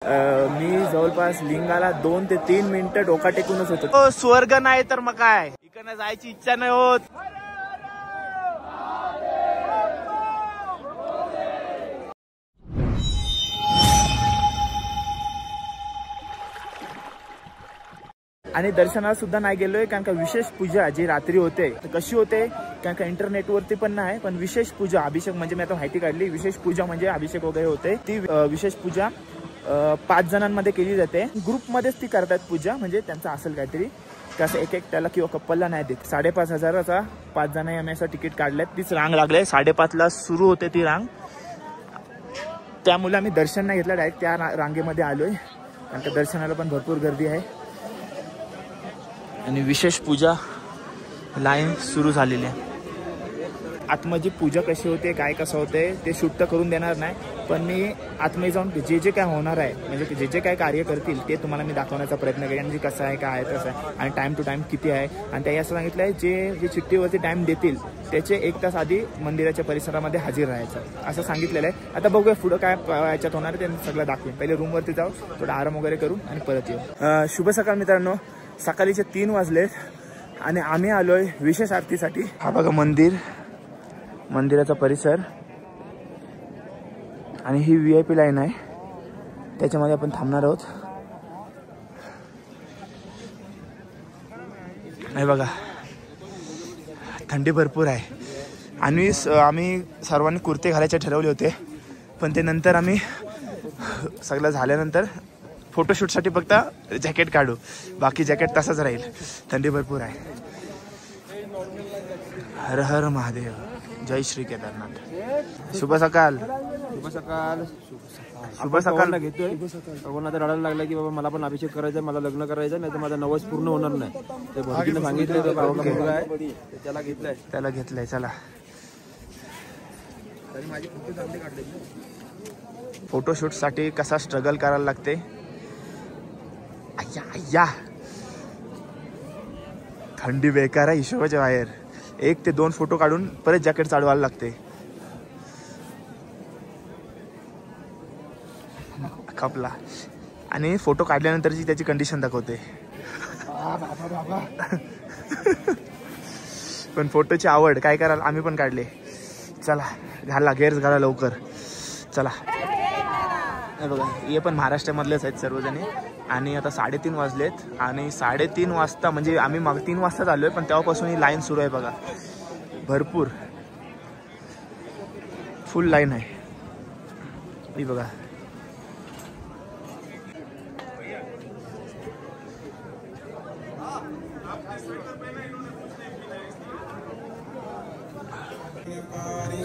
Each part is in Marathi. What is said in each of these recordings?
मी जवळपास लिंगाला 2 ते 3 मिनिटं डोका टेकूनच होतो. स्वर्ग नाही तर मग काय, इकडनं जायची इच्छा नाही होत. आणि दर्शनाला सुद्धा नाही गेलोय कारण का विशेष पूजा जी रात्री होते कशी होते कारण का इंटरनेटवरती पण नाही, पण विशेष पूजा अभिषेक म्हणजे मी आता माहिती काढली. विशेष पूजा म्हणजे अभिषेक वगैरे होते. ती विशेष पूजा 5 जणांमध्ये केली जाते. ग्रुपमध्येच ती करतात पूजा, म्हणजे त्यांचं असेल काहीतरी कसं एक त्याला किंवा कपलला नाही देत. 5,500चा 5 जण आम्ही असं तिकीट काढल्यात. तीच रांग लागले 5:30ला सुरू होते ती रांग. त्यामुळे आम्ही दर्शन नाही घेतलं, डायरेक्ट त्या रांगेमध्ये आलोय कारण का दर्शनाला पण भरपूर गर्दी आहे. आणि विशेष पूजा लाईन सुरू झालेली आहे. आतमध्ये पूजा कशी होते काय कसं होते ते शूट तर करून देणार नाही, पण मी आतमध्ये जाऊन जे काय होणार आहे म्हणजे जे काय कार्य करतील ते तुम्हाला मी दाखवण्याचा प्रयत्न करेन. म्हणजे कसं आहे काय आहे कसं आहे आणि टाईम टू टाईम किती आहे. आणि त्याही असं सांगितलं आहे जे चिठ्ठीवरती टाईम देतील त्याचे 1 तास आधी मंदिराच्या परिसरामध्ये हजर राहायचं असं सांगितलेलं आहे. आता बघूया पुढं काय याच्यात होणार आहे ते सगळं दाखवेन. पहिले रूमवरती जाऊ, थोडा आराम वगैरे करू आणि परत येऊ. शुभ सकाळ मित्रांनो. सकाळीचे 3 वाजलेत आणि आम्ही आलोय विशेष आरतीसाठी. हा बघा मंदिराचा परिसर आणि ही VIP लाईन आहे, त्याच्यामध्ये आपण थांबणार आहोत. हे बघा थंडी भरपूर आहे आणि आम्ही सर्वांनी कुर्ते घालायचे ठरवले होते, पण ते नंतर आम्ही सगळं झाल्यानंतर फोटोशूटसाठी फक्त जॅकेट काढू, बाकी जॅकेट तसंच राहील. थंडी भरपूर आहे. हर हर महादेव, जय श्री केदारनाथ. शुभ सकाळ. शुभ सकाळ. शुभ सकाळ घेतोय. कोणाला रडायला लागला की बाबा मला पण अभिषेक करायचा, मला लग्न करायचं, नाही तर माझा नवस पूर्ण होणार नाही. ते भटकीने सांगितले त्याला घेतलंय. चला फोटोशूट साठी कसा स्ट्रगल करायला लागते. अय्या थंडी बेकार आहे हिशोबाच्या बाहेर. 1 ते 2 फोटो काढून परत जॅकेट चालवायला लागते. खपला. आणि फोटो काढल्यानंतरची त्याची कंडिशन दाखवते. पण फोटोची आवड काय कराल, आम्ही पण काढले. चला गेअर्स घाला लवकर. चला बघा हे पण महाराष्ट्रामधलेच आहेत सर्वजणी. आणि आता 3:30 वाजलेत आणि 3:30 वाजता म्हणजे आम्ही मग 3 वाजताच आलोय, पण तेव्हापासून ही लाईन सुरू आहे बघा. भरपूर फुल लाईन आहे ही बघा.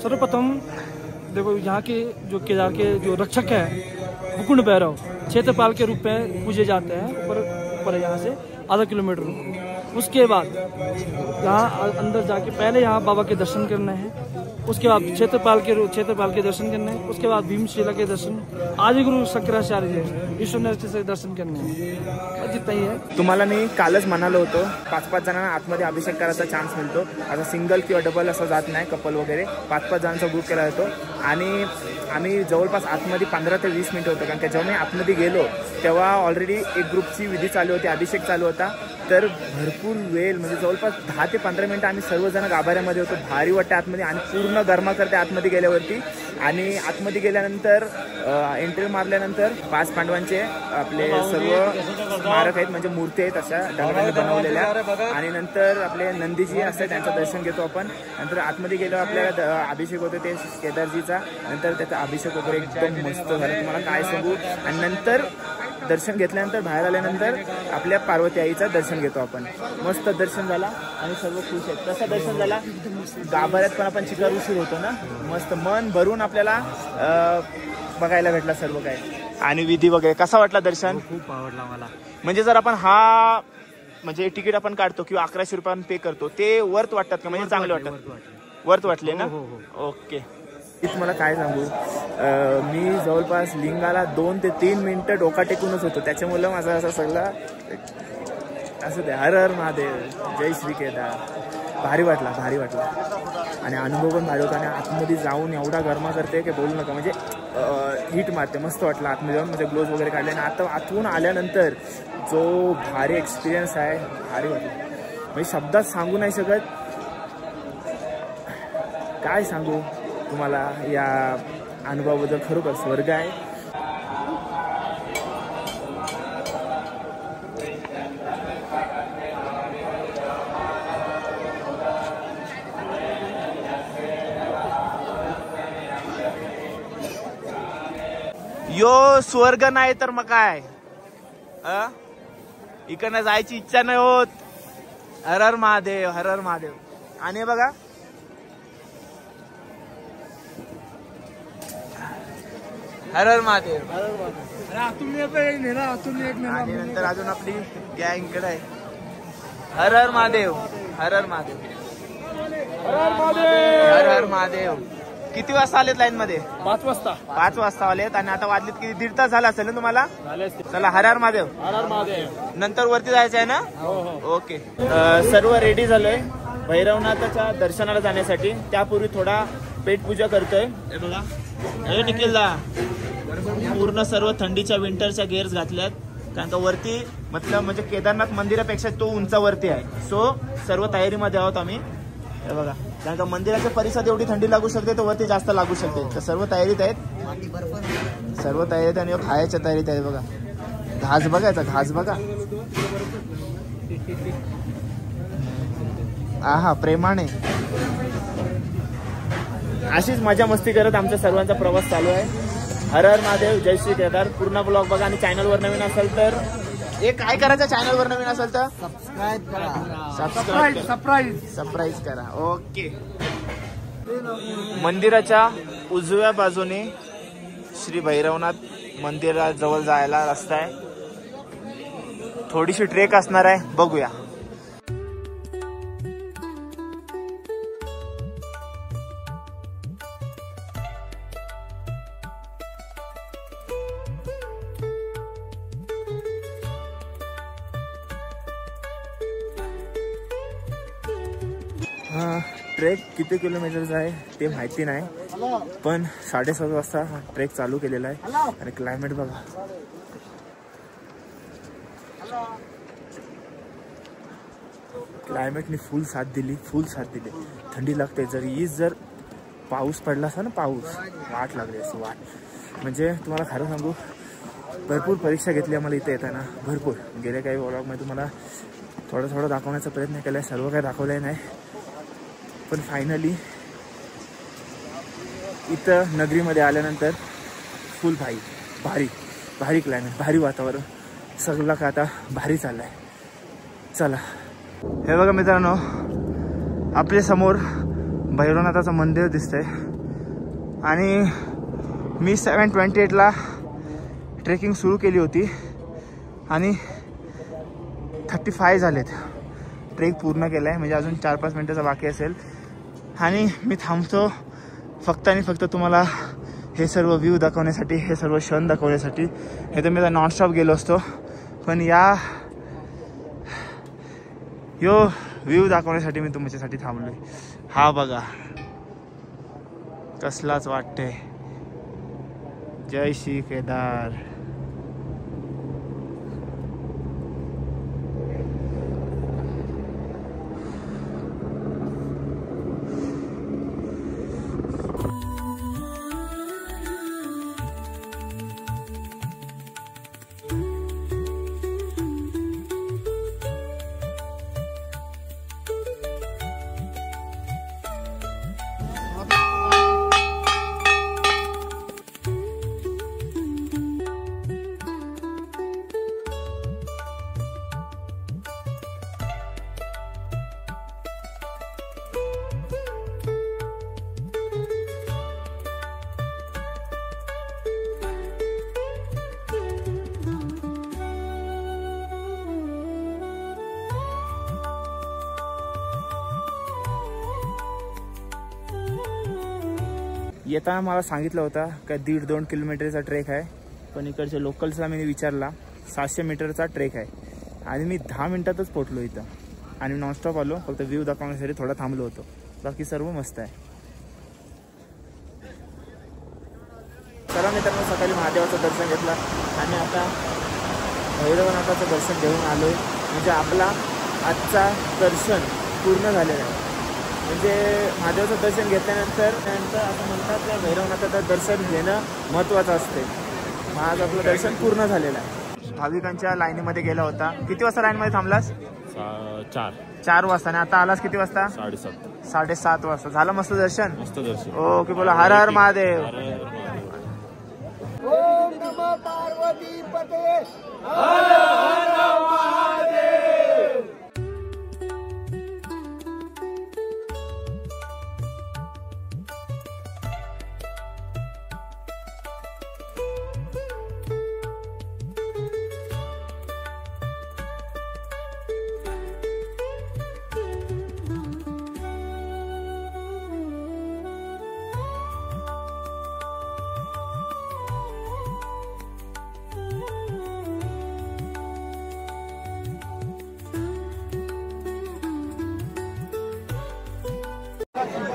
सर्वप्रथम देखो यहाँ के जो केदार के जो रक्षक है मुकुंड भैरव क्षेत्रपाल के रूप में पूजे जाते हैं ऊपर यहाँ से आधा किलोमीटर. उसके बाद यहाँ अंदर जाके पहले यहाँ बाबा के दर्शन करने हैं, उसके बाद क्षेत्रपाल के दर्शन करने हैं, उसके बाद भीमशिला के दर्शन, आदिगुरु शंकराचार्य ईश्वर से दर्शन करने हैं. जितना ही है. तुम्हाला मी कालच म्हणालो होतो 5-5 जणांना आतमध्ये अभिषेक करायचा चान्स मिळतो. आता सिंगल किंवा डबल असं जात नाही, कपल वगैरे 5-5 जणांचा ग्रुप केला जातो. आणि आम्ही जवळपास आतमध्ये 15 ते 20 मिनिटं होतं कारण की जेव्हा मी आतमध्ये गेलो तेव्हा ऑलरेडी एक ग्रुपची विधी चालू होती, अभिषेक चालू होता. तर भरपूर वेळ म्हणजे जवळपास 10 ते 15 मिनिटं आम्ही सर्वजण गाभाऱ्यामध्ये होतो. भारी वाटते आतमध्ये आणि पूर्ण गरमा करते आतमध्ये गेल्यावरती. आणि आतमध्ये गेल्यानंतर एंट्री मारल्यानंतर 5 पांडवांचे आपले सर्व स्मारक आहेत म्हणजे मूर्ती आहेत अशा दगडाने बनवलेल्या. आणि नंतर आपले नंदीजी असतात त्यांचं दर्शन घेतो आपण. नंतर आतमध्ये गेलो आपल्याला अभिषेक होतो ते केदारजीचा. नंतर त्याचा अभिषेक वगैरे एकदम मस्त झाला, तुम्हाला काय सांगू. आणि नंतर दर्शन घेतल्यानंतर बाहेर आल्यानंतर आपल्या पार्वती आईचं दर्शन घेतो आपण. मस्त दर्शन झाला आणि सर्व खुश आहेत. कसं दर्शन झाला गाभाऱ्यात पण आपण चिकार उशीर होतो ना, मस्त मन भरून आपल्याला बघायला भेटला सर्व काय. आणि विधी वगैरे कसा वाटला दर्शन. खूप आवडला मला. म्हणजे जर आपण हा म्हणजे तिकीट आपण काढतो किंवा 1100 रुपये पे करतो ते वर्थ वाटतात का, म्हणजे चांगले वाटतात. वर्थ वाटले ना. ओके. तुम्हाला काय सांगू, मी जवळपास लिंगाला 2 ते 3 मिनिटं डोका टेकूनच होतो. त्याच्यामुळे माझा असं सगळं असं दे. हर हर महादेव, जय श्री केदार. भारी वाटला आणि अनुभव पण भारी होता. आणि आतमध्ये जाऊन एवढा गरमा करते की बोलू नका, म्हणजे हीट मारते. मस्त वाटलं आतमध्ये जाऊन, म्हणजे ग्लोव्ज वगैरे काढले. आणि आता आतून आल्यानंतर जो भारी एक्सपिरियन्स आहे, भारी वाटलं. म्हणजे शब्दात सांगू नाही शकत, काय सांगू तुम्हाला या अनुभवाबद्दल. खरोखर स्वर्ग आहे. यो स्वर्ग नाही तर मग काय, इकडनं जायची इच्छा नाही होत. हर हर महादेव, हर हर महादेव. आणि बघा हर हर महादेव. आणि नंतर अजून आपली गँग इकडे आहे. हर हर महादेव, हर हर महादेव, हर हर महादेव. किती वाजता आलेत लाईन मध्ये? 5 वाजता. 5 वाजता आलेत. आणि आता वाजलेत किती? 1.5 तास झाला असेल ना तुम्हाला? चला हर हर महादेव. नंतर वरती जायचं आहे ना? ओके. सर्व रेडी झालोय भैरवनाथाच्या दर्शनाला जाण्यासाठी. त्यापूर्वी थोडा पेटपूजा करतोय. हे बघा, हे निखिलला पूर्ण सर्व थंडीच्या विंटरच्या गेअर्स घातल्यात, कारण का वरती म्हणजे केदारनाथ मंदिरापेक्षा तो उंचावरती आहे. सो सर्व तयारीमध्ये आहोत आम्ही. हे बघा, कारण का मंदिराच्या परिसरात एवढी थंडी लागू शकते, तर वरती जास्त लागू शकते. तर सर्व तयारीत आहेत, सर्व तयारीत. आणि खायच्या तयारीत आहे. बघा घास बघायचा, घास बघा. आहा, प्रेमाने अशीच मजा मस्ती करत आमचा सर्वांचा प्रवास चालू आहे. हर हर महादेव, जय श्री केदार. पूर्ण ब्लॉग बघा. आणि चॅनलवर नवीन असेल तर काय करायचं? चॅनलवर नवीन असेल तर सबस्क्राईब करा, सबस्क्राईब करा. ओके. मंदिराच्या उजव्या बाजूने श्री भैरवनाथ मंदिराजवळ जायला रस्ता आहे. थोडीशी ट्रेक असणार आहे, बघूया. ट्रेक किती किलोमीटरचा आहे ते माहिती नाही, पण 7:30 वाजता ट्रेक चालू केलेला आहे. आणि क्लायमेट बघा, क्लायमेटने फुल साथ दिली. थंडी लागते. जर पाऊस पडला असता ना, पाऊस वाट लागली असं वाट. म्हणजे तुम्हाला खरं सांगू, भरपूर परीक्षा घेतली आम्हाला इथे येताना, भरपूर. गेल्या काही व्लॉगमध्ये तुम्हाला थोडं दाखवण्याचा प्रयत्न केला आहे. सर्व काही दाखवलं नाही, पण फायनली इथं नगरीमध्ये आल्यानंतर फुल भारी क्लायमेट, भारी वातावरण. सगळं का आता भारी चाललंय. चला, हे बघा मित्रांनो, आपल्या समोर भैरवनाथाचं मंदिर दिसतंय. आणि मी 7:28ला ट्रेकिंग सुरू केली होती आणि 35 झालेत. ट्रेक पूर्ण केला आहे, म्हणजे अजून 4-5 मिनिटाचा बाकी असेल. आणि मी थांबतो फक्त आणि फक्त तुम्हाला हे सर्व व्ह्यू दाखवण्यासाठी, हे सर्व क्षण दाखवण्यासाठी. हे तर मी नॉनस्टॉप गेलो असतो, पण यो व्ह्यू दाखवण्यासाठी मी तुमच्यासाठी थांबलोय. हा बघा, कसलाच वाटते. जय श्री केदार. येताना मला सांगितलं होता का 1.5-2 किलोमीटरचा ट्रेक आहे, पण इकडच्या लोकल्सला मी विचारला 700 मीटरचा ट्रेक आहे. आणि मी 10 मिनिटातच पोहोचलो इथं. आणि नॉनस्टॉप आलो, फक्त व्ह्यू दाखवण्यासाठी थोडा थांबलो होतो, बाकी सर्व मस्त आहे. चला मित्रांनो, सकाळी महादेवाचं दर्शन घेतलं आणि आता भैरवनाथाचं दर्शन घेऊन आलो आहे. म्हणजे आपला आजचा दर्शन पूर्ण झालेला आहे. म्हणजे महादेवाचं दर्शन घेतल्यानंतर असं म्हणतात त्या भैरवनाथाचं दर्शन घेणं महत्त्वाचं असते. आज आपलं दर्शन पूर्ण झालेलं आहे. भाविकांच्या लाईनीमध्ये गेला होता. किती वाजता लाईनमध्ये थांबलास? 4 वाजता. आणि आता आलास किती वाजता? 7:30 वाजता. झालं मस्त दर्शन? मस्त दर्शन. ओके, बोला हर हर महादेव. ओम नमः पार्वती पते हर हर महादेव.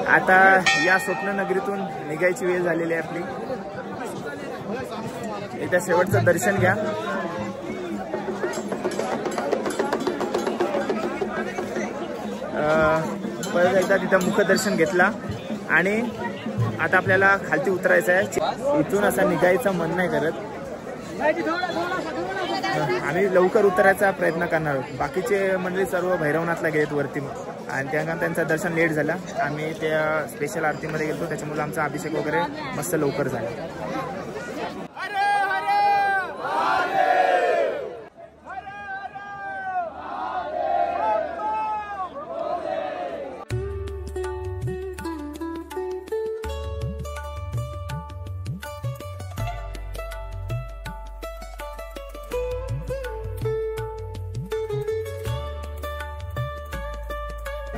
आता या स्वप्ननगरीतून निघायची वेळ झालेली आहे आपली. इथे शेवटचं दर्शन घ्या. परत एकदा तिथं मुखदर्शन घेतला आणि आता आपल्याला खालती उतरायचं आहे. इथून असं निघायचं मन नाही करत. आम्ही लवकर उतरायचा प्रयत्न करणार आहोत. बाकीचे मंडळी सर्व भैरवनाथला गेलेत वरती आणि त्यांचं दर्शन लेट झालं. आम्ही त्या स्पेशल आरतीमध्ये गेलो, त्याच्यामुळे आमचा अभिषेक वगैरे मस्त लवकर झाला.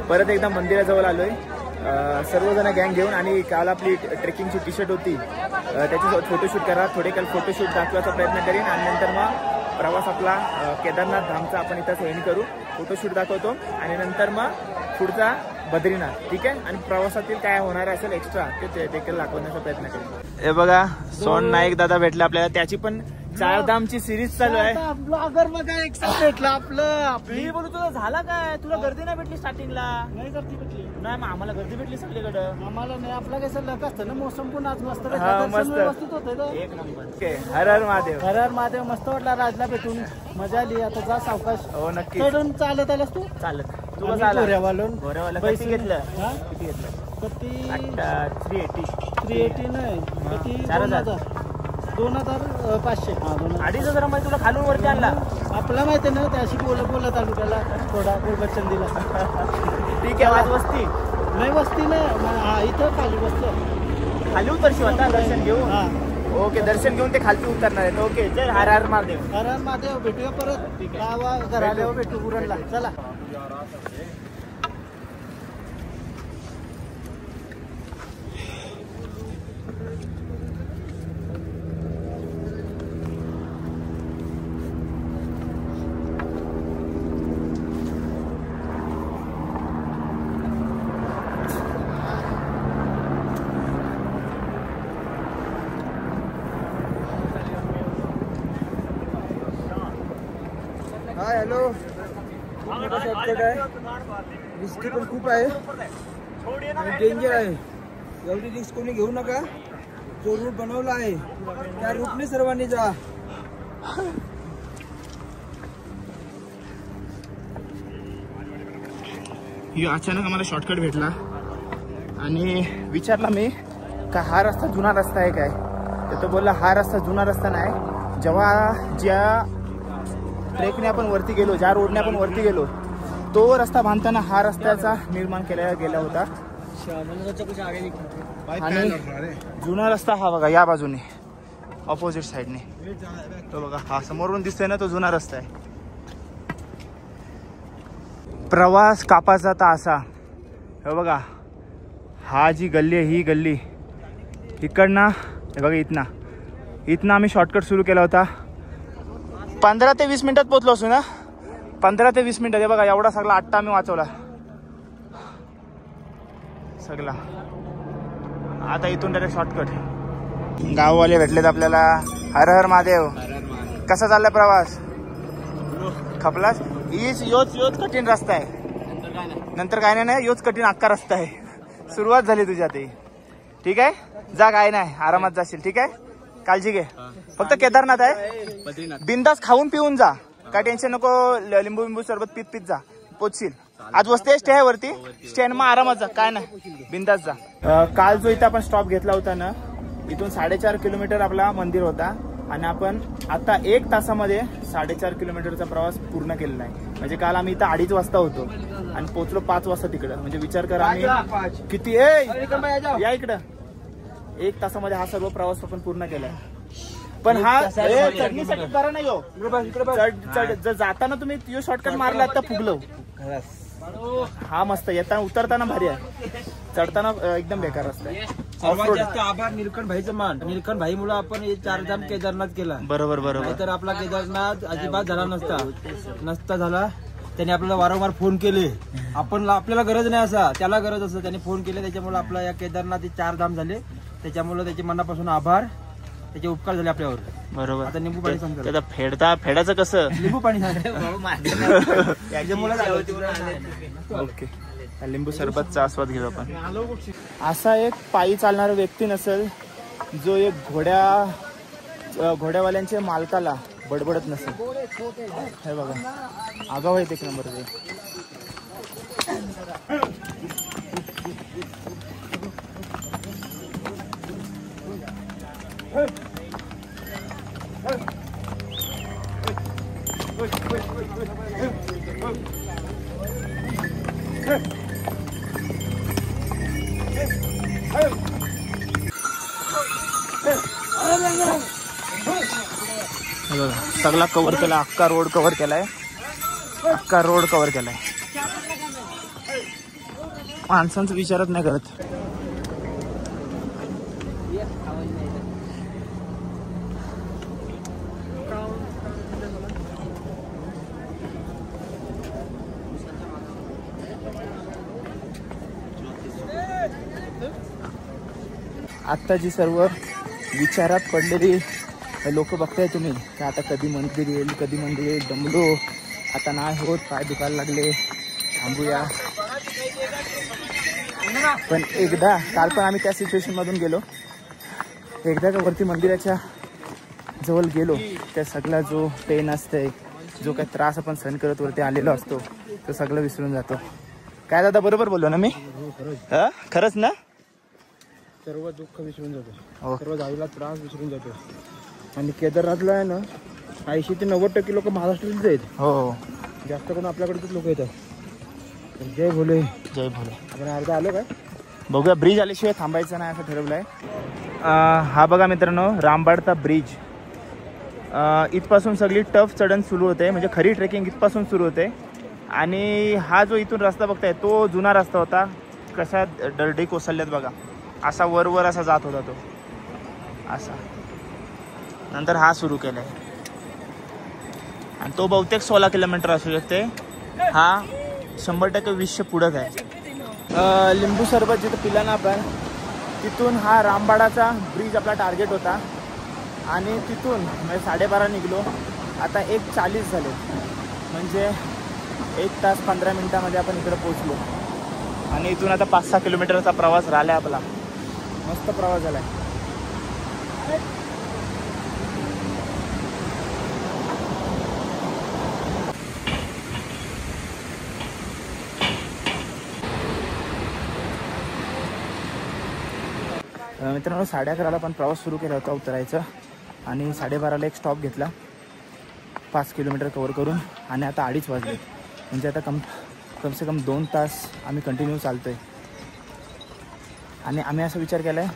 परत एकदा मंदिराजवळ आलोय सर्वजण गँग घेऊन. आणि काल आपली ट्रेकिंगची टी शर्ट होती, त्याच्यासोबत फोटोशूट करा. थोडे काल फोटोशूट दाखवायचा प्रयत्न करीन आणि नंतर मग प्रवास आपला केदारनाथ धामचा आपण इथं एंड करू. फोटोशूट दाखवतो आणि नंतर मग पुढचा बद्रीनाथ. ठीक आहे. आणि प्रवासातील काय होणार असेल एक्स्ट्रा ते देखील दाखवण्याचा प्रयत्न करेन. हे बघा, सोन नाईक दादा भेटले आपल्याला. त्याची पण चारधामची सिरीज चालू आहे. ब्लॉगर बघा एक भेटलं आपलं. मी बोलू तुला झाला काय? तुला गर्दी नाही भेटली स्टार्टिंगला? नाही गर्दी भेटली. नाही, मग आम्हाला गर्दी भेटली सगळीकडं. आम्हाला नाही, आपला कसं लक असतं ना. मोसम पण आज मस्त मस्त. व्यवस्थित होतं. एक नंबर. ओके, हर हर महादेव. हर हर महादेव. मस्त वाटला राजला भेटून, मजा आली. आता जा सावकाश. हो नक्की. चढून चालत आलास तू? चालत. तू कसं आला? घोऱ्यावालून. किती घेतलं? हा? किती घेतलं? किती? 380 नाही, किती? 4000. 2500. हा, 2500 मध्ये तुला खालून वरती आणला. आपला माहिती आहे ना, त्याशी बोलत आलो त्याला थोडा बच्चन दिला. ठीक आहे. आज वस्ती नाही, वस्ती नाही. हा, इथं खाली बसलो. खाली उतरशी होता दर्शन घेऊन. हा, ओके, दर्शन घेऊन ते खालती उतरणार आहेत. ओके, चल हर हर महादेव. हर हर महादेव. भेटूया परत. गावा घराला भेटू उरणला. चला. हाय, हॅलो. मोठा शॉर्टकट आहे, रिस्की पण खूप आहे आणि डेंजर आहे. एवढी रिस्क कोणी घेऊ नका. जो रूट बनवला आहे त्या रूटने सर्वांनी जा. अचानक आम्हाला शॉर्टकट भेटला आणि विचारला मी का हा रस्ता जुना रस्ता आहे काय? तर तो बोलला हा रस्ता जुना रस्ता नाही. जेव्हा ज्या ट्रेकने आपण वरती गेलो, ज्या रोडने आपण वरती गेलो, तो रस्ता बांधताना हा रस्त्याचा निर्माण केला गेला होता. आणि जुना रस्ता हा बघा, या बाजूने ऑपोजिट साईडने तो बघा, हा समोरून दिसतोय ना, तो जुना रस्ता आहे. प्रवास कापाचा तर असा, हे बघा, हा जी गल्ली आहे, ही गल्ली इकडनं, हे बघा, इथनं आम्ही शॉर्टकट सुरू केला होता. 15 ते 20 मिनिटात पोहोचलो असू ना. 15 ते 20 मिनिटं. बघा एवढा सगळा आट्टा आम्ही वाचवला सगळा. आता इथून डायरेक्ट शॉर्टकट. गाववाले भेटलेत आपल्याला. हर हर महादेव. कसा चाललाय प्रवास? खपलास? योच कठीण रस्ता आहे. नंतर काय नाही, योच कठीण अक्का रस्ता आहे. सुरुवात झाली तुझ्या ते. ठीक आहे, जा, काय नाही, आरामात जाशील. ठीक आहे, काळजी घे. फक्त केदारनाथ आहे, बिंदास खाऊन पिऊन जा, काय टेन्शन नको. लिंबू बिंबू सरबत पीत जा, पोचशील. आज वस्ती स्टे आहे वरती, स्टे मग आरामात जा, काय नाही, बिंदास जा. काल जो इथं आपण स्टॉप घेतला होता ना, इथून 4.5 किलोमीटर आपला मंदिर होता आणि आपण आता 1 तासामध्ये 4.5 किलोमीटरचा प्रवास पूर्ण केलेला आहे. म्हणजे काल आम्ही इथं 2:30 वाजता होतो आणि पोहोचलो 5 वाजता तिकडं. म्हणजे विचार करा आम्ही किती या इकडं 1 तासामध्ये हा सर्व प्रवास आपण पूर्ण केलाय. पण हा चढणीसाठी बरा नाही हो. जर जाताना तुम्ही शॉर्टकट मारला तर फुगलो. हा मस्त, येताना उतरताना भारी आहे, चढताना एकदम बेकार असतं. सर्वात जास्त आभार निलकंठ भाईचं मान. निलकंठ भाई मुळे आपण 4 धाम केदारनाथ केला. बरोबर बरोबर. तर आपला केदारनाथ अजिबात झाला नसता झाला. त्याने आपल्याला वारंवार फोन केले. आपल्याला गरज नाही असा, त्याला गरज असं, त्याने फोन केले. त्याच्यामुळे आपला या केदारनाथ 4 धाम झाले. त्याच्यामुळे त्याच्या मनापासून आभार, त्याचे उपकार झाले आपल्यावर. बरोबर. आता निंबू पाणी सांगतो. फेडायचं कसं? लिंबू पाणी ओके, लिंबू सरबतचा आस्वाद घेऊ आपण. असा एक पायी चालणारा व्यक्ती नसेल जो एक घोड्यावाल्यांच्या मालकाला बडबडत नसेल. हे बघा, आगाव आहेत एक नंबर ते. सगळा कव्हर केला, अख्खा रोड कव्हर केलाय, अख्खा रोड कव्हर केलाय. माणसांचं विचारत नाही करत. आत्ता जी सर्व विचारात पडलेली लोक बघताय तुम्ही, की आता कधी मंदिर येईल, दमलो, आता नाही होत, पाय दुखायला लागले, थांबूया. पण एकदा काल पण आम्ही त्या सिच्युएशन मधून गेलो. एकदा का वरती मंदिराच्या जवळ गेलो, त्या सगळा जो पेन असतंय, जो काही त्रास आपण सहन करत वरती आलेलो असतो, तो सगळं विसरून जातो. काय दादा, बरोबर बोललो ना मी? खरंच ना? सर्व दुःख विसरून जातो, सर्व झालेला त्रास विसरून जातो. आणि केदारनाथला आहे ना 80 ते 90% लोक महाराष्ट्रातच आहेत. हो, जास्त करून आपल्याकडेच लोक येतात. जय भोले, जय भोले. आपण अर्धा आलो काय, बघूया. ब्रिज आल्याशिवाय थांबायचं नाही असं ठरवलंय. हा बघा मित्रांनो, रामबाडचा ब्रिज. इथपासून सगळी टफ चढण सुरू होते, म्हणजे खरी ट्रेकिंग इथपासून सुरू होते. आणि हा जो इथून रस्ता बघताय तो जुना रस्ता होता. कशा दरडी कोसळल्यात बघा, असा वर असा जात होता तो असा. नंतर हा सुरू केलाय आणि तो बहुतेक 16 किलोमीटर असू शकते. हा 100% 20 पुढंच आहे. लिंबू सरबत जिथं पिला ना आपण, तिथून हा रामबाडाचा ब्रिज आपला टार्गेट होता. आणि तिथून म्हणजे 12:30 निघलो, आता 1:40 झाले, म्हणजे 1 तास 15 मिनिटामध्ये आपण इकडे पोहोचलो. आणि इथून आता 5-6 किलोमीटरचा प्रवास राहिला आपला. मस्त प्रवास झालाय. मित्रांनो, 11:30ला पण प्रवास सुरू केला होता उतरायचा. आणि 12:30ला एक स्टॉप घेतला 5 किलोमीटर कव्हर करून. आणि आता 2:30 वाजले, म्हणजे आता कमसे कम 2 तास आम्ही कंटिन्यू चालतोय. आणि आम्ही असा विचार केला आहे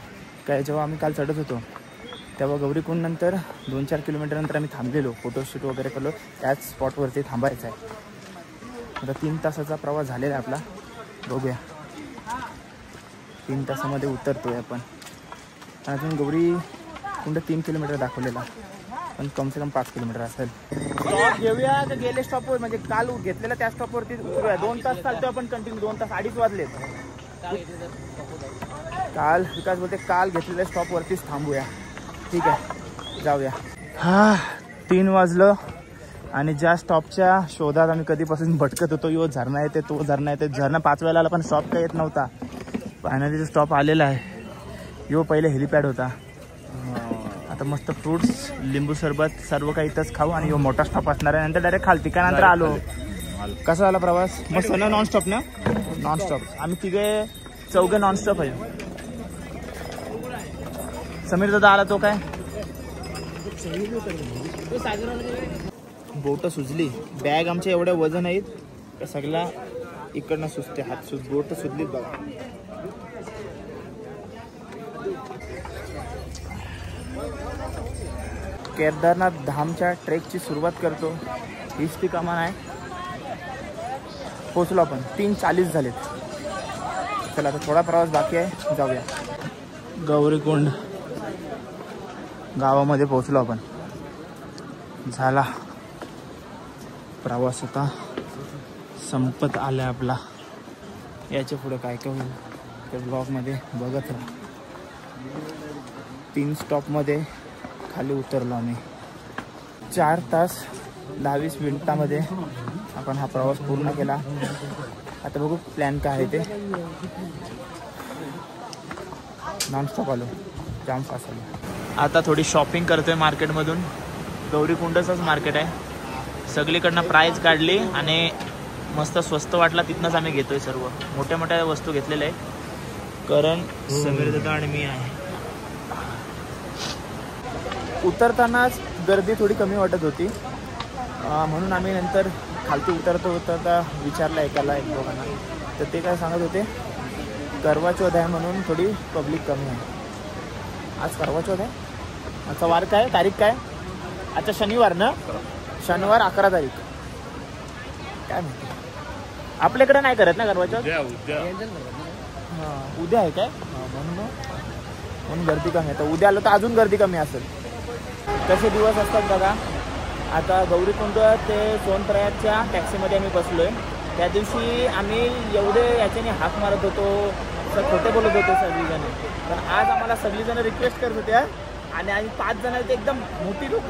काय, जेव्हा आम्ही काल चढत होतो तेव्हा गौरीकुंड नंतर 2-4 किलोमीटर नंतर आम्ही थांबलेलो, फोटोशूट वगैरे केलो, त्याच स्पॉटवरती थांबायचं आहे. आता 3 तासाचा प्रवास झालेला आहे आपला. बघूया 3 तासामध्ये उतरतोय आपण. अजून गौरीकुंड 3 किलोमीटर दाखवलेला. पण कम से कम 5 किलोमीटर असेल. स्टॉप घेऊया तर गेले स्टॉपवर, म्हणजे काल घेतलेल्या त्या स्टॉपवरती उतरूया. 2 तास चालतोय आपण कंटिन्यू, 2 तास 2:30 वाजलेत. काल विकास बोलते काल घेतलेल्या स्टॉपवरतीच थांबूया. ठीक आहे जाऊया. 3 वाजलं आणि ज्या स्टॉपच्या शोधात आम्ही कधीपासून भटकत होतो, यो झरणा येते तो झरणा येते, झरणा 5 वेळेला आला पण स्टॉप काही येत नव्हता. फायनली जो स्टॉप आलेला आहे यो पहिले हेलिपॅड होता. आता मस्त फ्रूट्स, लिंबू सरबत सर्व काही इथंच खाऊ आणि यो मोठा स्टॉप असणार आहे. नंतर डायरेक्ट खालती त्यानंतर आलो. कसा झाला प्रवास? मस्त ना. नॉनस्टॉप ना? नॉनस्टॉप. आम्ही चौघे नॉनस्टॉप आहे. समीर दादा आला तो काय बोट सुजली. बॅग आमच्या एवढ्या वजन आहेत का सगळा इकडनं सुचते. हात बोट सुजलीत बघा. केदारनाथ धामच्या ट्रेकची सुरुवात करतो. हीच ती कमान आहे. पोचलो आपण. 3:40 झालेत. चला आता थोडा प्रवास बाकी आहे, जाऊया. गौरीकुंड गावामध्ये पोचलो आपण. झाला प्रवास आता संपत आला आपला. याच्या पुढे काय काय होईल त्या ब्लॉगमध्ये बघत राहा. 3 स्टॉपमध्ये खाली उतरलो आम्ही. 4 तास 10-20 मिनिटामध्ये आपण हा प्रवास पूर्ण केला. आता बघू प्लॅन काय आहे ते. नॉनस्टॉप आलो, जाम फास्ट आलो. आता थोडी शॉपिंग करतोय मार्केटमधून. गौरीकुंडचंच मार्केट आहे. सगळीकडनं प्राईस काढली आणि मस्त स्वस्त वाटला तिथनंच आम्ही घेतोय. सर्व मोठ्या मोठ्या वस्तू घेतलेल्या आहे. करण, समीर दादा आणि मी आहे. उतरतानाच गर्दी थोडी कमी वाटत होती म्हणून आम्ही नंतर खालती उतरता विचारलं एकाला 1-2 तर ते काय सांगत होते करवा चौथ आहे म्हणून थोडी पब्लिक कमी आहे. आज करवा चौथ आहे. आजचा वार काय, तारीख काय? अच्छा शनिवार ना. शनिवार 11 तारीख. काय माहिती आपल्याकडे नाही करत ना करवा चौथ. हां उद्या आहे काय. म्हणून गर्दी कमी आहे. तर उद्या आलो तर अजून गर्दी कमी असेल. कसे दिवस असतात बघा. आता गौरीकुंड ते सोनप्रयागच्या टॅक्सीमध्ये आम्ही बसलो आहे. त्या दिवशी आम्ही एवढे याच्याने हाक मारत होतो, खोटे बोलत होतो सगळीजण. पण आज आम्हाला सगळीजण रिक्वेस्ट करत होत्या आणि आम्ही 5 जण ते एकदम मोठी लोक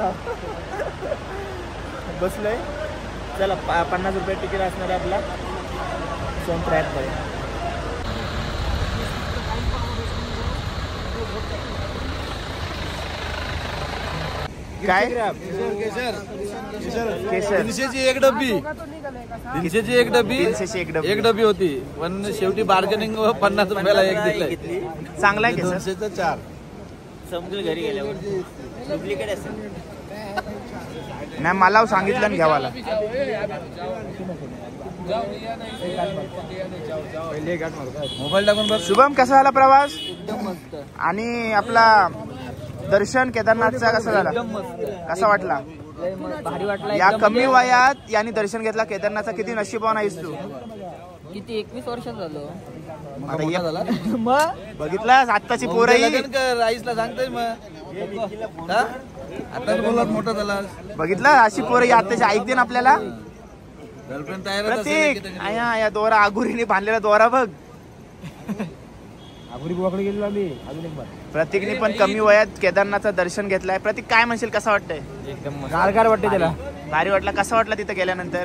बसलो आहे. चला 50 रुपये तिकीट असणार आहे आपला सोनप्रयागमध्ये. काय केशर 300ची एक डब्बी 1 डब्बी होती. पण शेवटी बार्गेनिंग 50 रुपयाला एक दिली. चांगला आहे. 200चं 4 समजेल घरी गेल्यावर. डुप्लिकेट असेल नाही. मला सांगितलं ना घ्यावाला. मोबाईल टाकून बघ. शुभम कसा झाला प्रवास? आणि आपला दर्शन केदारनाथचा कसा झाला? कसा वाटला? भारी वाटला. या कमी वयात यांनी दर्शन घेतला केदारनाथचा. किती नशिबवान आहेस तू. किती 21 वर्षात झालो. मग बघितलास आत्ताची पोरही आईसला सांगतोय मग आता बोलात मोठा झाला. बघितला अशी पोरही आत्ताची ऐकते ना आपल्याला. गर्लफ्रेंड तयार प्रतीक या दोरा आगुरीने बांधलेला दोरा बघ. गेलो आम्ही अजून एक बार. प्रतीकने पण कमी वयात केदारनाथचं दर्शन घेतलंय. प्रतीक काय म्हणशील कसं वाटतंय? एकदम गारगार वाटते त्याला. भारी वाटला. कसा वाटला तिथं गेल्यानंतर?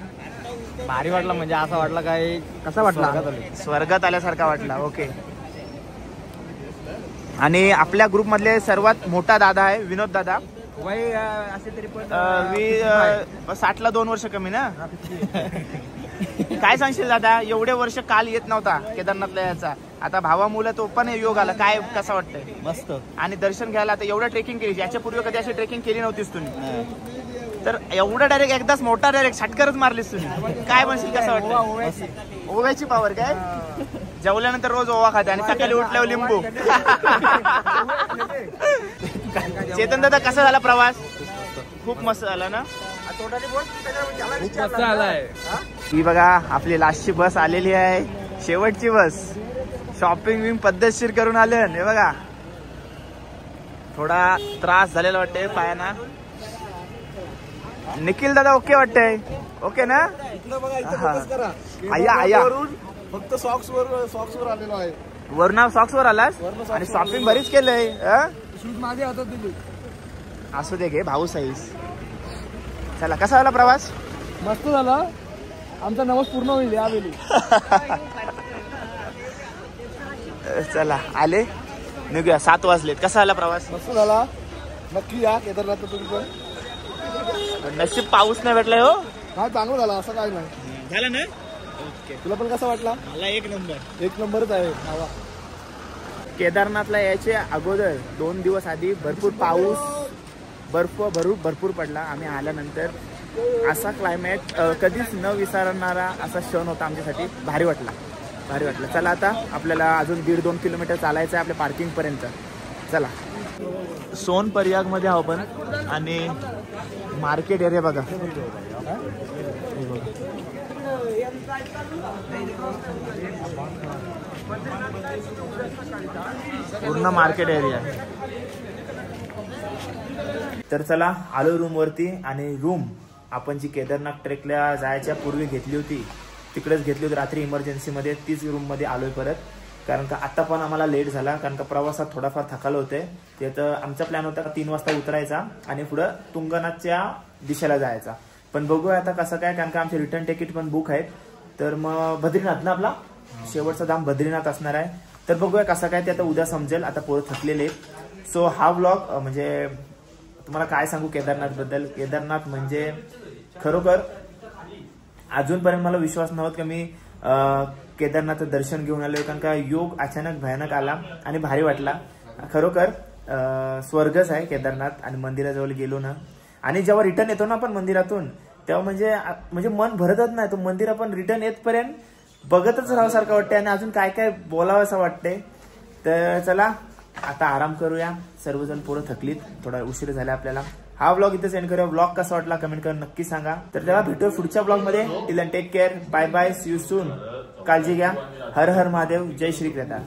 भारी वाटला म्हणजे असा वाटला काय कसा वाटला स्वर्गात आल्यासारखा वाटला. ओके. आणि आपल्या ग्रुप मधले सर्वात मोठा दादा आहे विनोद दादा. वय असे तरी पण 60ला 2 वर्ष कमी ना. काय सांगशील दादा? एवढे वर्ष काल येत नव्हता केदारनाथला याचा. आता भावा मुलं तो पण योग आला. काय कसं वाटतंय? मस्त. आणि दर्शन घ्यायला आता एवढं ट्रेकिंग केली. याच्या पूर्वी कधी अशी ट्रेकिंग केली नव्हतीस तुम्ही. तर एवढं डायरेक्ट एकदाच मोठा डायरेक्ट षटकरच मारलीस तुम्ही. काय म्हणशील कसं वाटतं? ओव्याची पावर काय? जेवल्यानंतर रोज ओवा खाते आणि सकाळी उठल्यावर लिंबू. चेतन दादा कसा झाला प्रवास? खूप मस्त झाला ना. ही बघा आपली लास्टची बस आलेली आहे. शेवटची बस. शॉपिंग विंग पद्धतशीर करून आले. हे बघा थोडा त्रास झालेला वाटते पायांना. निखिल दादा ओके वाटतंय? ओके ना? आया आया फक्त सॉक्स वर आलेलो आहे. वरना सॉक्स वर आलास आणि शॉपिंग बरीच केलंय. शूज माझ्या हातात दिली. असू दे घे भाऊ साईस. चला कसा झाला प्रवास? मस्त झाला. आमचा नवस पूर्ण होईल यावेळी. चला आले निघूया. 7 वाजलेत. कसा झाला प्रवास? मस्त झाला. नक्की या केदारनाथ तुम्ही पण. नशीब पाऊस नाही भेटलाय हो. काय चांगलं झालं असं काय नाही झालं ना. तुला पण कसा वाटला? मला एक नंबरच आहे. केदारनाथला यायचे अगोदर 2 दिवस आधी भरपूर पाऊस भरपूर पडला. आम्ही आल्यानंतर असा क्लायमेट कधीच न विसरणारा असा क्षण होता आमच्यासाठी. भारी वाटला. चला आता आपल्याला अजून 1.5-2 किलोमीटर चालायचं आहे आपल्या पार्किंगपर्यंत. चला सोनपर्याग मध्ये आहो आपण आणि मार्केट एरिया बघा. पूर्ण मार्केट एरिया. तर चला आलो रूम वरती. आणि रूम आपण जी केदारनाथ ट्रेकला जायच्या पूर्वी घेतली होती तिकडेच घेतली होती रात्री इमर्जन्सीमध्ये. तीच रूममध्ये आलोय परत. कारण का आता पण आम्हाला लेट झाला कारण का प्रवासात थोडाफार थकालो होते. ते तर आमचा प्लॅन होता का 3 वाजता उतरायचा आणि पुढं तुंगनाथच्या दिशेला जायचा. पण बघूया आता कसं काय कारण का आमचे रिटर्न तिकीट पण बुक आहेत. तर मग बद्रीनाथ ना आपला शेवटचा धाम बद्रीनाथ असणार आहे. तर बघूया कसं काय ते आता उद्या समजेल. आता पोरं थकलेले. सो हा व्लॉग म्हणजे तुम्हाला काय सांगू केदारनाथ बद्दल. केदारनाथ म्हणजे खरोखर अजूनपर्यंत मला विश्वास नव्हता की मी केदारनाथचं दर्शन घेऊन आलोय. कारण का योग अचानक भयानक आला आणि भारी वाटला. खरोखर स्वर्गच आहे केदारनाथ. आणि मंदिराजवळ गेलो ना आणि जेव्हा रिटर्न येतो ना आपण मंदिरातून तेव्हा म्हणजे मन भरतच नाही. तो मंदिर आपण रिटर्न येतपर्यंत बघतच राहावसारखं वाटतंय आणि अजून काय काय बोलावं असं वाटतंय. तर चला आता आराम करूया. सर्वजण पोरं थकलीत. थोडा उशीर झाला आपल्याला. हा व्लॉग इथे सेंड करूया. व्लॉग कसा वाटला कमेंट करून नक्की सांगा. तर तेव्हा भेटूया पुढच्या व्लॉग मध्ये. Till take care. Bye bye. See you soon. काळजी घ्या. हर हर महादेव. जय श्री केदार.